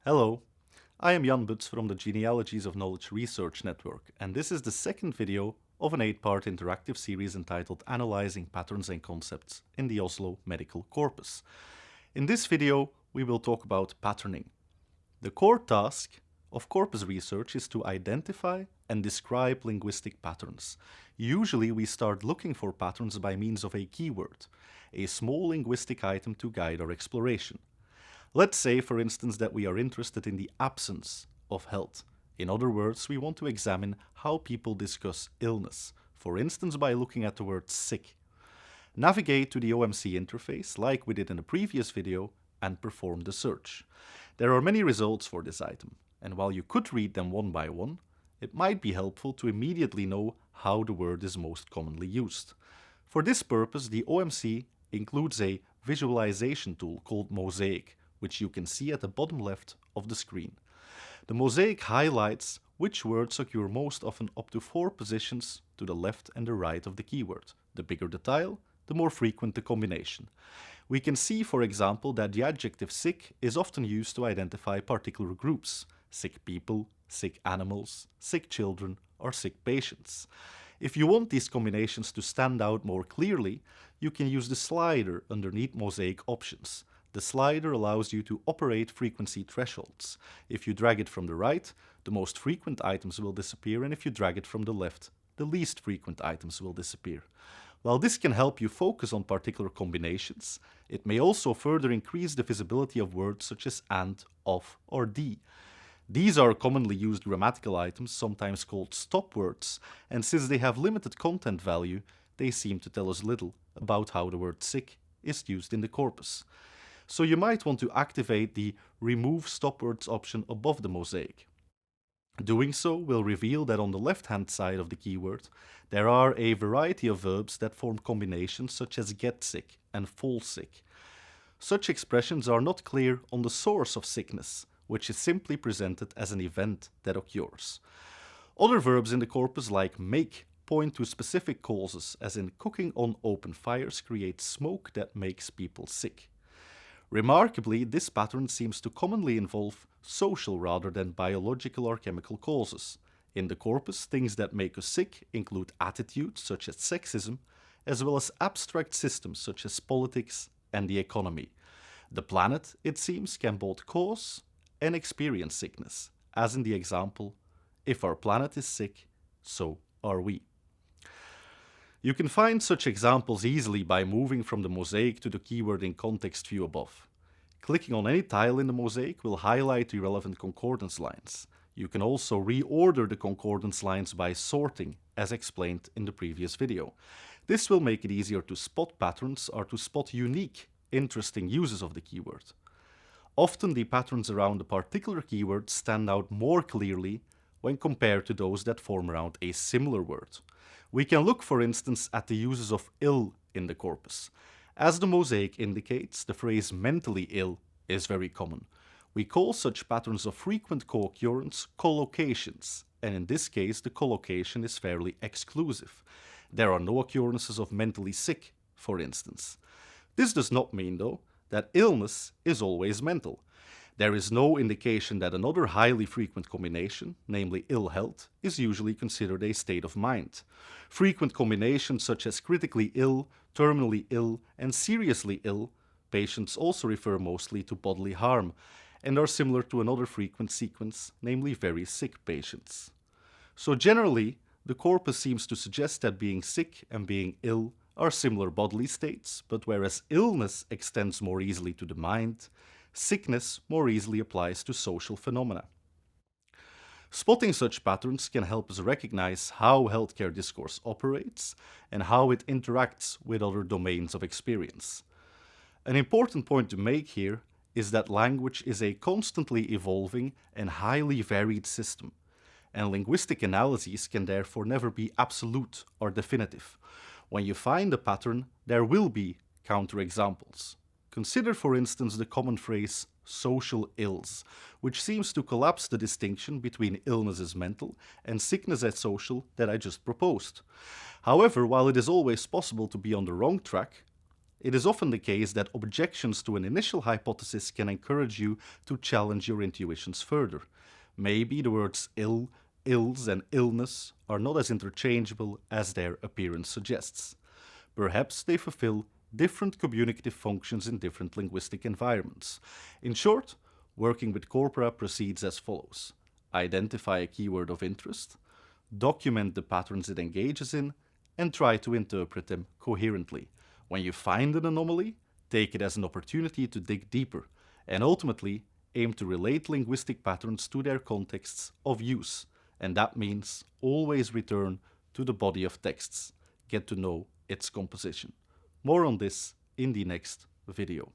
Hello, I am Jan Butz from the Genealogies of Knowledge Research Network, and this is the second video of an 8-part interactive series entitled Analyzing Patterns and Concepts in the Oslo Medical Corpus. In this video, we will talk about patterning. The core task of corpus research is to identify and describe linguistic patterns. Usually we start looking for patterns by means of a keyword, a small linguistic item to guide our exploration. Let's say, for instance, that we are interested in the absence of health. In other words, we want to examine how people discuss illness, for instance by looking at the word sick. Navigate to the OMC interface, like we did in the previous video, and perform the search. There are many results for this item, and while you could read them one by one, it might be helpful to immediately know how the word is most commonly used. For this purpose, the OMC includes a visualization tool called Mosaic, which you can see at the bottom left of the screen. The mosaic highlights which words occur most often up to 4 positions to the left and the right of the keyword. The bigger the tile, the more frequent the combination. We can see, for example, that the adjective sick is often used to identify particular groups: sick people, sick animals, sick children, or sick patients. If you want these combinations to stand out more clearly, you can use the slider underneath mosaic options. The slider allows you to operate frequency thresholds. If you drag it from the right, the most frequent items will disappear, and if you drag it from the left, the least frequent items will disappear. While this can help you focus on particular combinations, it may also further increase the visibility of words such as and, of, or the. These are commonly used grammatical items, sometimes called stop words, and since they have limited content value, they seem to tell us little about how the word sick is used in the corpus. So you might want to activate the Remove Stopwords option above the mosaic. Doing so will reveal that on the left-hand side of the keyword, there are a variety of verbs that form combinations such as get sick and fall sick. Such expressions are not clear on the source of sickness, which is simply presented as an event that occurs. Other verbs in the corpus, like make, point to specific causes, as in cooking on open fires creates smoke that makes people sick. Remarkably, this pattern seems to commonly involve social rather than biological or chemical causes. In the corpus, things that make us sick include attitudes such as sexism, as well as abstract systems such as politics and the economy. The planet, it seems, can both cause and experience sickness, as in the example, if our planet is sick, so are we. You can find such examples easily by moving from the mosaic to the keyword in context view above. Clicking on any tile in the mosaic will highlight the relevant concordance lines. You can also reorder the concordance lines by sorting, as explained in the previous video. This will make it easier to spot patterns or to spot unique, interesting uses of the keyword. Often the patterns around a particular keyword stand out more clearly when compared to those that form around a similar word. We can look, for instance, at the uses of ill in the corpus. As the mosaic indicates, the phrase mentally ill is very common. We call such patterns of frequent co-occurrence collocations, and in this case the collocation is fairly exclusive. There are no occurrences of mentally sick, for instance. This does not mean, though, that illness is always mental. There is no indication that another highly frequent combination, namely ill health, is usually considered a state of mind. Frequent combinations such as critically ill, terminally ill, and seriously ill patients also refer mostly to bodily harm and are similar to another frequent sequence, namely very sick patients. So generally, the corpus seems to suggest that being sick and being ill are similar bodily states, but whereas illness extends more easily to the mind, sickness more easily applies to social phenomena. Spotting such patterns can help us recognize how healthcare discourse operates and how it interacts with other domains of experience. An important point to make here is that language is a constantly evolving and highly varied system, and linguistic analyses can therefore never be absolute or definitive. When you find a pattern, there will be counterexamples. Consider, for instance, the common phrase social ills, which seems to collapse the distinction between illness as mental and sickness as social that I just proposed. However, while it is always possible to be on the wrong track, It is often the case that objections to an initial hypothesis can encourage you to challenge your intuitions further. Maybe the words ill, ills, and illness are not as interchangeable as their appearance suggests. Perhaps they fulfill different communicative functions in different linguistic environments. In short, working with corpora proceeds as follows. Identify a keyword of interest, document the patterns it engages in, and try to interpret them coherently. When you find an anomaly, take it as an opportunity to dig deeper, and ultimately aim to relate linguistic patterns to their contexts of use. And that means always return to the body of texts. Get to know its composition. More on this in the next video.